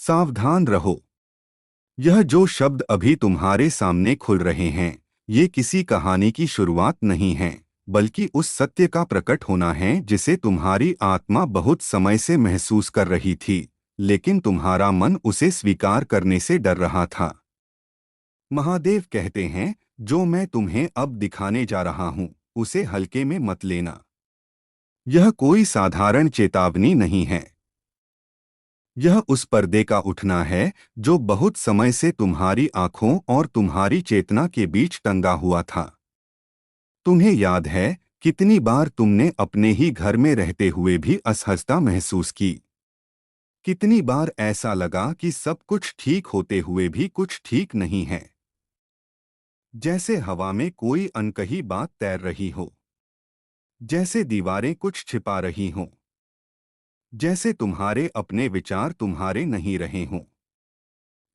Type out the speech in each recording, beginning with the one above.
सावधान रहो। यह जो शब्द अभी तुम्हारे सामने खुल रहे हैं, ये किसी कहानी की शुरुआत नहीं है, बल्कि उस सत्य का प्रकट होना है जिसे तुम्हारी आत्मा बहुत समय से महसूस कर रही थी, लेकिन तुम्हारा मन उसे स्वीकार करने से डर रहा था। महादेव कहते हैं, जो मैं तुम्हें अब दिखाने जा रहा हूं, उसे हल्के में मत लेना। यह कोई साधारण चेतावनी नहीं है। यह उस पर्दे का उठना है जो बहुत समय से तुम्हारी आंखों और तुम्हारी चेतना के बीच टंगा हुआ था। तुम्हें याद है कितनी बार तुमने अपने ही घर में रहते हुए भी असहजता महसूस की? कितनी बार ऐसा लगा कि सब कुछ ठीक होते हुए भी कुछ ठीक नहीं है? जैसे हवा में कोई अनकही बात तैर रही हो, जैसे दीवारें कुछ छिपा रही हों, जैसे तुम्हारे अपने विचार तुम्हारे नहीं रहे हों।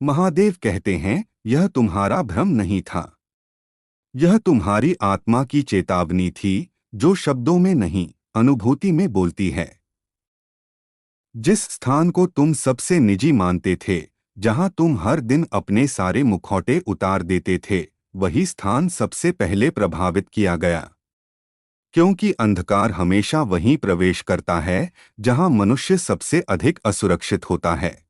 महादेव कहते हैं, यह तुम्हारा भ्रम नहीं था। यह तुम्हारी आत्मा की चेतावनी थी, जो शब्दों में नहीं, अनुभूति में बोलती है। जिस स्थान को तुम सबसे निजी मानते थे, जहां तुम हर दिन अपने सारे मुखौटे उतार देते थे, वही स्थान सबसे पहले प्रभावित किया गया। क्योंकि अंधकार हमेशा वहीं प्रवेश करता है जहां मनुष्य सबसे अधिक असुरक्षित होता है।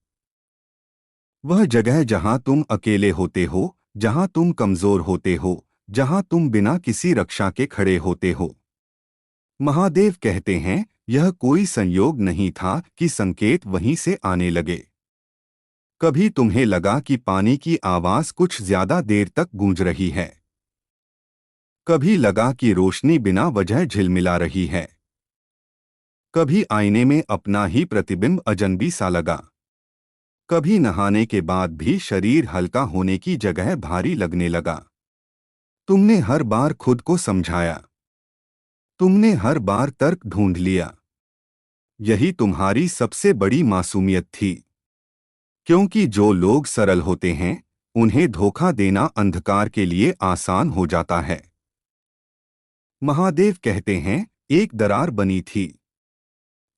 वह जगह जहां तुम अकेले होते हो, जहां तुम कमजोर होते हो, जहां तुम बिना किसी रक्षा के खड़े होते हो। महादेव कहते हैं, यह कोई संयोग नहीं था कि संकेत वहीं से आने लगे। कभी तुम्हें लगा कि पानी की आवाज कुछ ज्यादा देर तक गूंज रही है। कभी लगा कि रोशनी बिना वजह झिलमिला रही है। कभी आईने में अपना ही प्रतिबिंब अजनबी सा लगा। कभी नहाने के बाद भी शरीर हल्का होने की जगह भारी लगने लगा। तुमने हर बार खुद को समझाया। तुमने हर बार तर्क ढूंढ लिया। यही तुम्हारी सबसे बड़ी मासूमियत थी। क्योंकि जो लोग सरल होते हैं, उन्हें धोखा देना अंधकार के लिए आसान हो जाता है। महादेव कहते हैं, एक दरार बनी थी,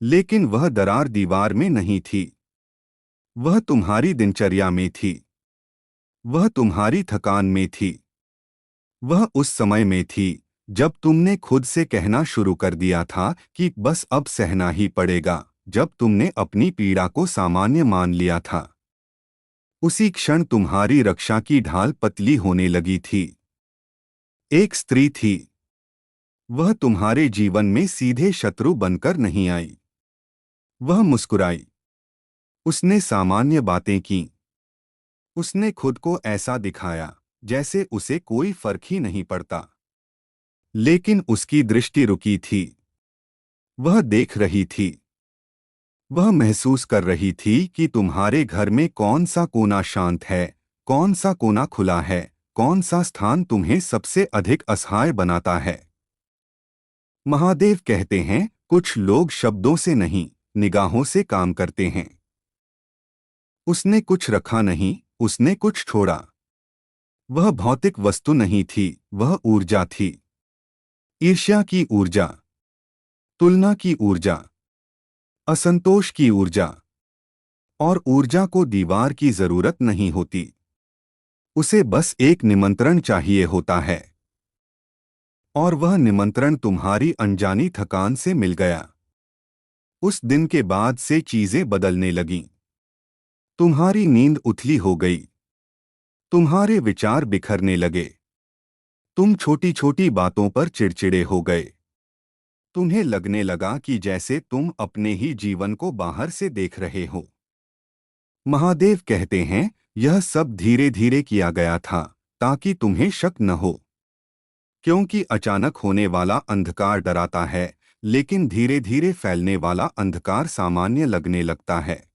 लेकिन वह दरार दीवार में नहीं थी। वह तुम्हारी दिनचर्या में थी। वह तुम्हारी थकान में थी। वह उस समय में थी जब तुमने खुद से कहना शुरू कर दिया था कि बस अब सहना ही पड़ेगा, जब तुमने अपनी पीड़ा को सामान्य मान लिया था। उसी क्षण तुम्हारी रक्षा की ढाल पतली होने लगी थी। एक स्त्री थी। वह तुम्हारे जीवन में सीधे शत्रु बनकर नहीं आई। वह मुस्कुराई। उसने सामान्य बातें की। उसने खुद को ऐसा दिखाया जैसे उसे कोई फर्क ही नहीं पड़ता। लेकिन उसकी दृष्टि रुकी थी। वह देख रही थी। वह महसूस कर रही थी कि तुम्हारे घर में कौन सा कोना शांत है, कौन सा कोना खुला है, कौन सा स्थान तुम्हें सबसे अधिक असहाय बनाता है। महादेव कहते हैं, कुछ लोग शब्दों से नहीं, निगाहों से काम करते हैं। उसने कुछ रखा नहीं, उसने कुछ छोड़ा। वह भौतिक वस्तु नहीं थी, वह ऊर्जा थी। ईर्ष्या की ऊर्जा, तुलना की ऊर्जा, असंतोष की ऊर्जा। और ऊर्जा को दीवार की जरूरत नहीं होती। उसे बस एक निमंत्रण चाहिए होता है। और वह निमंत्रण तुम्हारी अनजानी थकान से मिल गया। उस दिन के बाद से चीजें बदलने लगीं। तुम्हारी नींद उथली हो गई। तुम्हारे विचार बिखरने लगे। तुम छोटी छोटी बातों पर चिड़चिड़े हो गए। तुम्हें लगने लगा कि जैसे तुम अपने ही जीवन को बाहर से देख रहे हो। महादेव कहते हैं, यह सब धीरे धीरे किया गया था ताकि तुम्हें शक न हो। क्योंकि अचानक होने वाला अंधकार डराता है, लेकिन धीरे धीरे फैलने वाला अंधकार सामान्य लगने लगता है।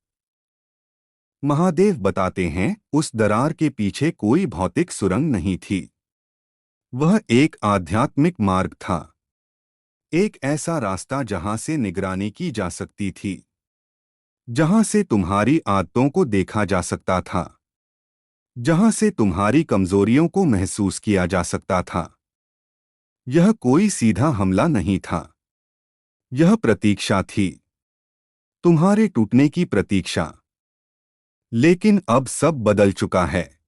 महादेव बताते हैं, उस दरार के पीछे कोई भौतिक सुरंग नहीं थी। वह एक आध्यात्मिक मार्ग था। एक ऐसा रास्ता जहां से निगरानी की जा सकती थी। जहां से तुम्हारी आदतों को देखा जा सकता था। जहां से तुम्हारी कमजोरियों को महसूस किया जा सकता था। यह कोई सीधा हमला नहीं था। यह प्रतीक्षा थी। तुम्हारे टूटने की प्रतीक्षा। लेकिन अब सब बदल चुका है।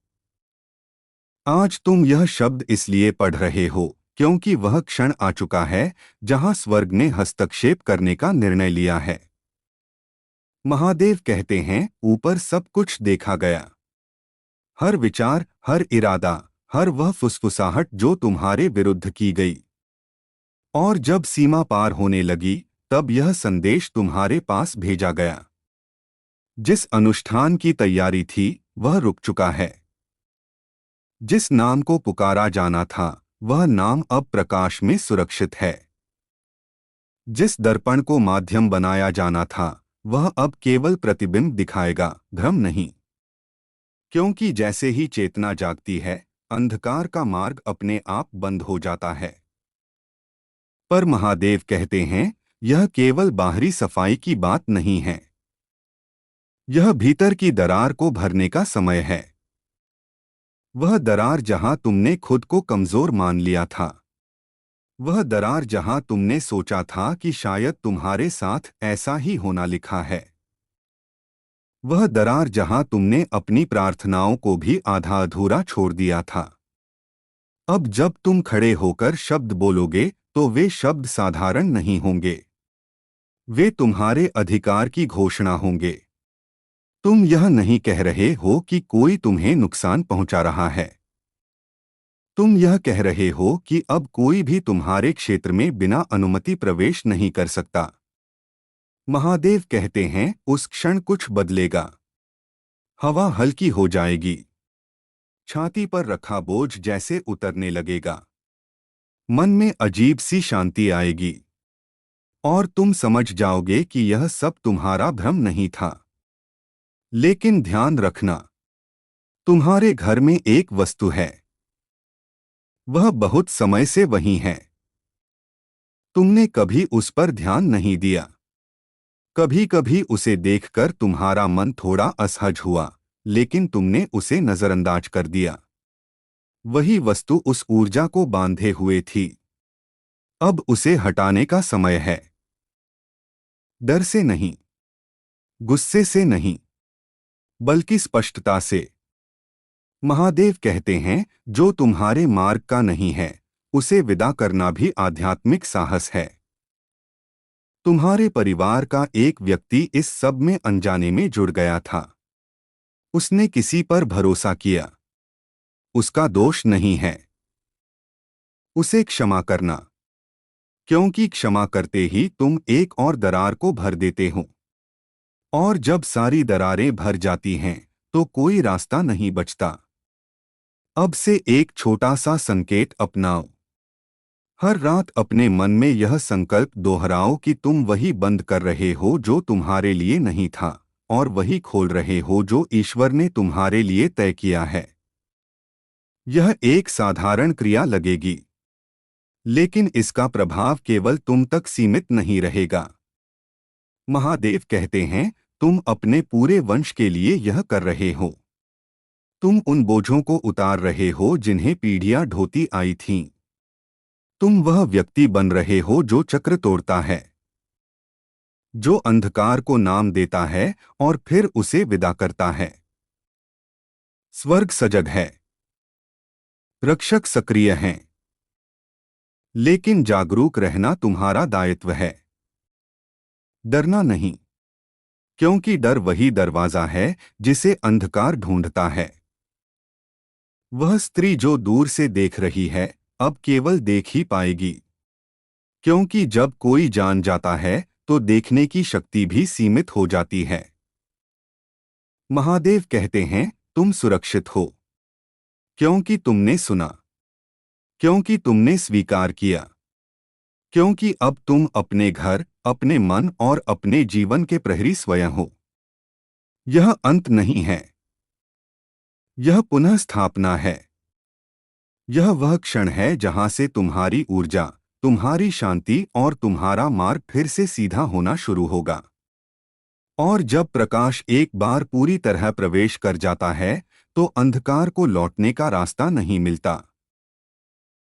आज तुम यह शब्द इसलिए पढ़ रहे हो क्योंकि वह क्षण आ चुका है जहां स्वर्ग ने हस्तक्षेप करने का निर्णय लिया है। महादेव कहते हैं, ऊपर सब कुछ देखा गया। हर विचार, हर इरादा, हर वह फुसफुसाहट जो तुम्हारे विरुद्ध की गई। और जब सीमा पार होने लगी, तब यह संदेश तुम्हारे पास भेजा गया। जिस अनुष्ठान की तैयारी थी, वह रुक चुका है। जिस नाम को पुकारा जाना था, वह नाम अब प्रकाश में सुरक्षित है। जिस दर्पण को माध्यम बनाया जाना था, वह अब केवल प्रतिबिंब दिखाएगा, भ्रम नहीं। क्योंकि जैसे ही चेतना जागती है, अंधकार का मार्ग अपने आप बंद हो जाता है। पर महादेव कहते हैं, यह केवल बाहरी सफाई की बात नहीं है। यह भीतर की दरार को भरने का समय है। वह दरार जहां तुमने खुद को कमजोर मान लिया था। वह दरार जहां तुमने सोचा था कि शायद तुम्हारे साथ ऐसा ही होना लिखा है। वह दरार जहां तुमने अपनी प्रार्थनाओं को भी आधा अधूरा छोड़ दिया था। अब जब तुम खड़े होकर शब्द बोलोगे, तो वे शब्द साधारण नहीं होंगे। वे तुम्हारे अधिकार की घोषणा होंगे। तुम यह नहीं कह रहे हो कि कोई तुम्हें नुकसान पहुंचा रहा है। तुम यह कह रहे हो कि अब कोई भी तुम्हारे क्षेत्र में बिना अनुमति प्रवेश नहीं कर सकता। महादेव कहते हैं, उस क्षण कुछ बदलेगा। हवा हल्की हो जाएगी। छाती पर रखा बोझ जैसे उतरने लगेगा। मन में अजीब सी शांति आएगी। और तुम समझ जाओगे कि यह सब तुम्हारा भ्रम नहीं था। लेकिन ध्यान रखना, तुम्हारे घर में एक वस्तु है। वह बहुत समय से वहीं है। तुमने कभी उस पर ध्यान नहीं दिया। कभी कभी उसे देखकर तुम्हारा मन थोड़ा असहज हुआ, लेकिन तुमने उसे नजरअंदाज कर दिया। वही वस्तु उस ऊर्जा को बांधे हुए थी। अब उसे हटाने का समय है। डर से नहीं, गुस्से से नहीं, बल्कि स्पष्टता से। महादेव कहते हैं, जो तुम्हारे मार्ग का नहीं है, उसे विदा करना भी आध्यात्मिक साहस है। तुम्हारे परिवार का एक व्यक्ति इस सब में अनजाने में जुड़ गया था। उसने किसी पर भरोसा किया। उसका दोष नहीं है। उसे क्षमा करना, क्योंकि क्षमा करते ही तुम एक और दरार को भर देते हो। और जब सारी दरारें भर जाती हैं, तो कोई रास्ता नहीं बचता। अब से एक छोटा सा संकेत अपनाओ। हर रात अपने मन में यह संकल्प दोहराओ कि तुम वही बंद कर रहे हो जो तुम्हारे लिए नहीं था, और वही खोल रहे हो जो ईश्वर ने तुम्हारे लिए तय किया है। यह एक साधारण क्रिया लगेगी, लेकिन इसका प्रभाव केवल तुम तक सीमित नहीं रहेगा। महादेव कहते हैं, तुम अपने पूरे वंश के लिए यह कर रहे हो। तुम उन बोझों को उतार रहे हो जिन्हें पीढ़ियां ढोती आई थीं। तुम वह व्यक्ति बन रहे हो जो चक्र तोड़ता है, जो अंधकार को नाम देता है और फिर उसे विदा करता है। स्वर्ग सजग है, रक्षक सक्रिय हैं, लेकिन जागरूक रहना तुम्हारा दायित्व है। डरना नहीं, क्योंकि डर वही दरवाजा है जिसे अंधकार ढूंढता है। वह स्त्री जो दूर से देख रही है, अब केवल देख ही पाएगी। क्योंकि जब कोई जान जाता है, तो देखने की शक्ति भी सीमित हो जाती है। महादेव कहते हैं, तुम सुरक्षित हो, क्योंकि तुमने सुना, क्योंकि तुमने स्वीकार किया, क्योंकि अब तुम अपने घर, अपने मन और अपने जीवन के प्रहरी स्वयं हो। यह अंत नहीं है, यह पुनः स्थापना है। यह वह क्षण है जहां से तुम्हारी ऊर्जा, तुम्हारी शांति और तुम्हारा मार्ग फिर से सीधा होना शुरू होगा। और जब प्रकाश एक बार पूरी तरह प्रवेश कर जाता है, तो अंधकार को लौटने का रास्ता नहीं मिलता।